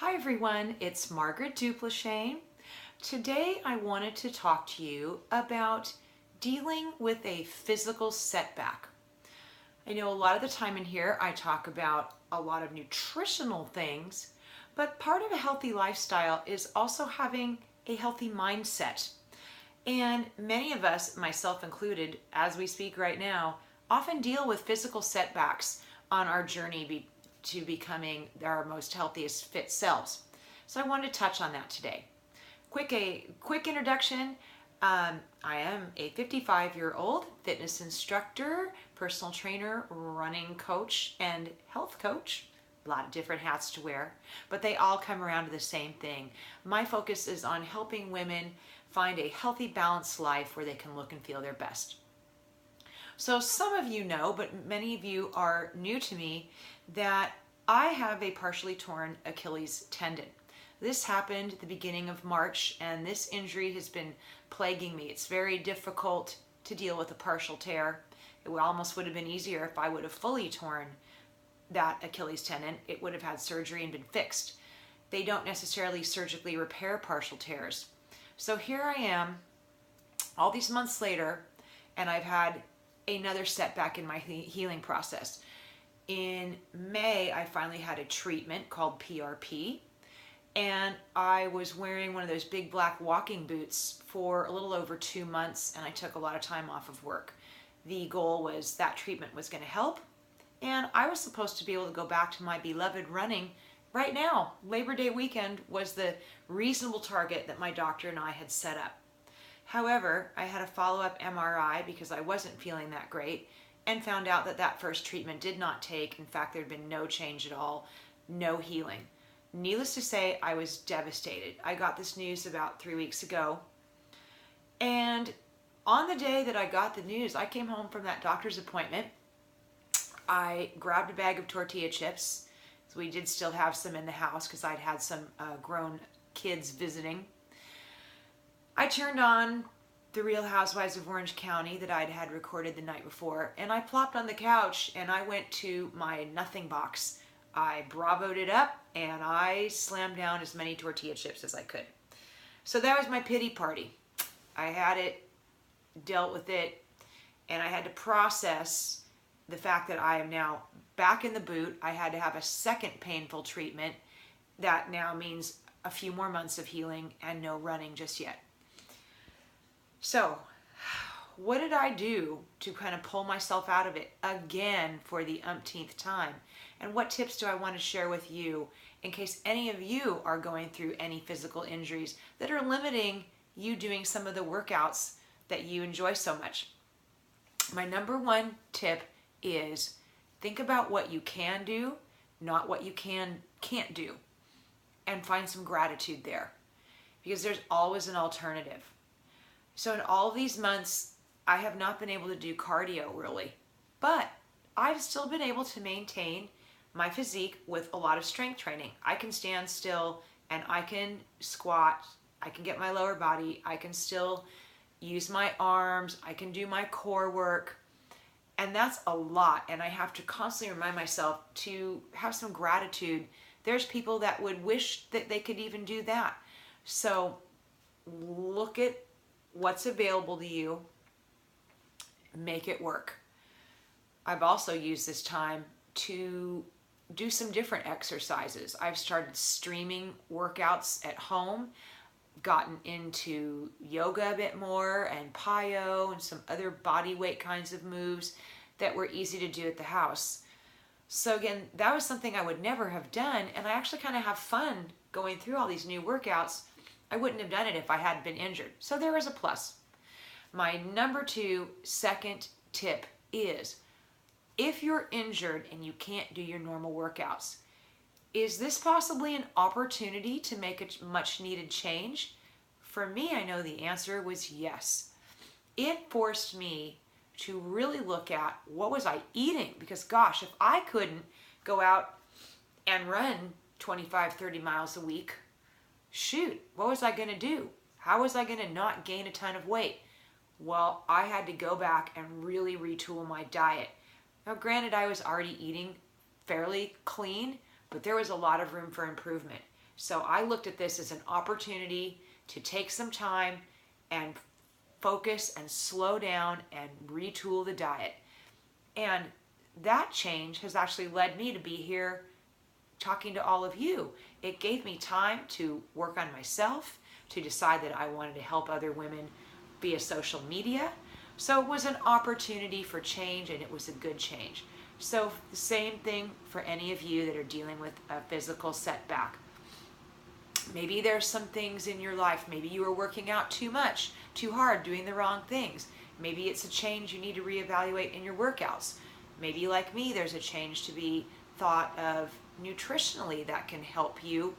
Hi everyone, it's Margaret Duplashane. Today I wanted to talk to you about dealing with a physical setback. I know a lot of the time in here I talk about a lot of nutritional things, but part of a healthy lifestyle is also having a healthy mindset. And many of us, myself included, as we speak right now, often deal with physical setbacks on our journey to becoming our most healthiest fit selves. So I wanted to touch on that today. Quick introduction. I am a 55-year-old fitness instructor, personal trainer, running coach, and health coach. A lot of different hats to wear, but they all come around to the same thing. My focus is on helping women find a healthy, balanced life where they can look and feel their best. So some of you know, but many of you are new to me, that I have a partially torn Achilles tendon. This happened at the beginning of March, and this injury has been plaguing me. It's very difficult to deal with a partial tear. It almost would have been easier if I would have fully torn that Achilles tendon. It would have had surgery and been fixed. They don't necessarily surgically repair partial tears. So here I am, all these months later, and I've had another setback in my healing process. In May, I finally had a treatment called PRP, and I was wearing one of those big black walking boots for a little over 2 months, and I took a lot of time off of work. The goal was that treatment was going to help, and I was supposed to be able to go back to my beloved running right now. Labor Day weekend was the reasonable target that my doctor and I had set up. However, I had a follow-up MRI because I wasn't feeling that great and found out that that first treatment did not take. In fact, there had been no change at all, no healing. Needless to say, I was devastated. I got this news about 3 weeks ago, and on the day that I got the news, I came home from that doctor's appointment. I grabbed a bag of tortilla chips. So we did still have some in the house because I'd had some grown kids visiting. I turned on the Real Housewives of Orange County that I'd had recorded the night before, and I plopped on the couch and I went to my nothing box. I bravoed it up and I slammed down as many tortilla chips as I could. So that was my pity party. I had it, dealt with it, and I had to process the fact that I am now back in the boot. I had to have a second painful treatment. That now means a few more months of healing and no running just yet. So, what did I do to kind of pull myself out of it again for the umpteenth time? And what tips do I want to share with you in case any of you are going through any physical injuries that are limiting you doing some of the workouts that you enjoy so much? My number one tip is think about what you can do, not what you can't do, and find some gratitude there, because there's always an alternative. So in all these months, I have not been able to do cardio really, but I've still been able to maintain my physique with a lot of strength training. I can stand still and I can squat, I can get my lower body, I can still use my arms, I can do my core work. And that's a lot, and I have to constantly remind myself to have some gratitude. There's people that would wish that they could even do that. So look at what's available to you, make it work. I've also used this time to do some different exercises. I've started streaming workouts at home, gotten into yoga a bit more and plyo and some other body weight kinds of moves that were easy to do at the house. So again, that was something I would never have done, and I actually kind of have fun going through all these new workouts. I wouldn't have done it if I hadn't been injured. So there is a plus. My number two second tip is, if you're injured and you can't do your normal workouts, is this possibly an opportunity to make a much needed change? For me, I know the answer was yes. It forced me to really look at what was I eating, because gosh, if I couldn't go out and run 25, 30 miles a week, shoot, what was I going to do? How was I going to not gain a ton of weight? Well, I had to go back and really retool my diet. Now, granted, I was already eating fairly clean, but there was a lot of room for improvement. So I looked at this as an opportunity to take some time and focus and slow down and retool the diet. And that change has actually led me to be here talking to all of you. It gave me time to work on myself, to decide that I wanted to help other women via social media. So it was an opportunity for change, and it was a good change. So the same thing for any of you that are dealing with a physical setback. Maybe there's some things in your life. Maybe you were working out too much, too hard, doing the wrong things. Maybe it's a change you need to reevaluate in your workouts. Maybe like me, there's a change to be thought of nutritionally that can help you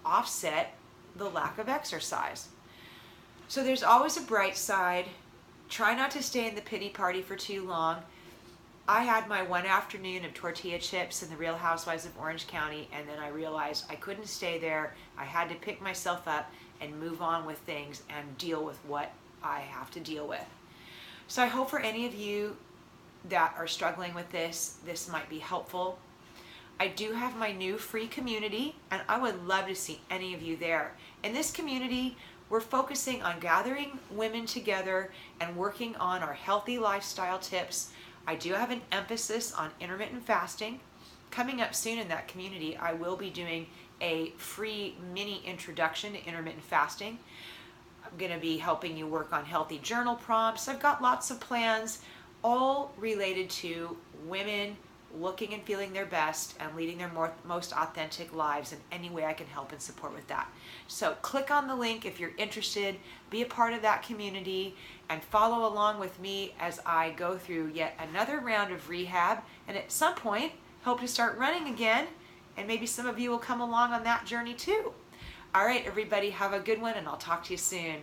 offset the lack of exercise. So there's always a bright side. Try not to stay in the pity party for too long. I had my one afternoon of tortilla chips in the Real Housewives of Orange County, and then I realized I couldn't stay there. I had to pick myself up and move on with things and deal with what I have to deal with. So I hope for any of you that are struggling with this might be helpful. I do have my new free community, and I would love to see any of you there. In this community, we're focusing on gathering women together and working on our healthy lifestyle tips. I do have an emphasis on intermittent fasting. Coming up soon in that community, I will be doing a free mini introduction to intermittent fasting. I'm going to be helping you work on healthy journal prompts. I've got lots of plans, all related to women looking and feeling their best and leading their most authentic lives in any way I can help and support with that. So click on the link if you're interested, be a part of that community, and follow along with me as I go through yet another round of rehab, and at some point hope to start running again, and maybe some of you will come along on that journey too. All right, everybody, have a good one, and I'll talk to you soon.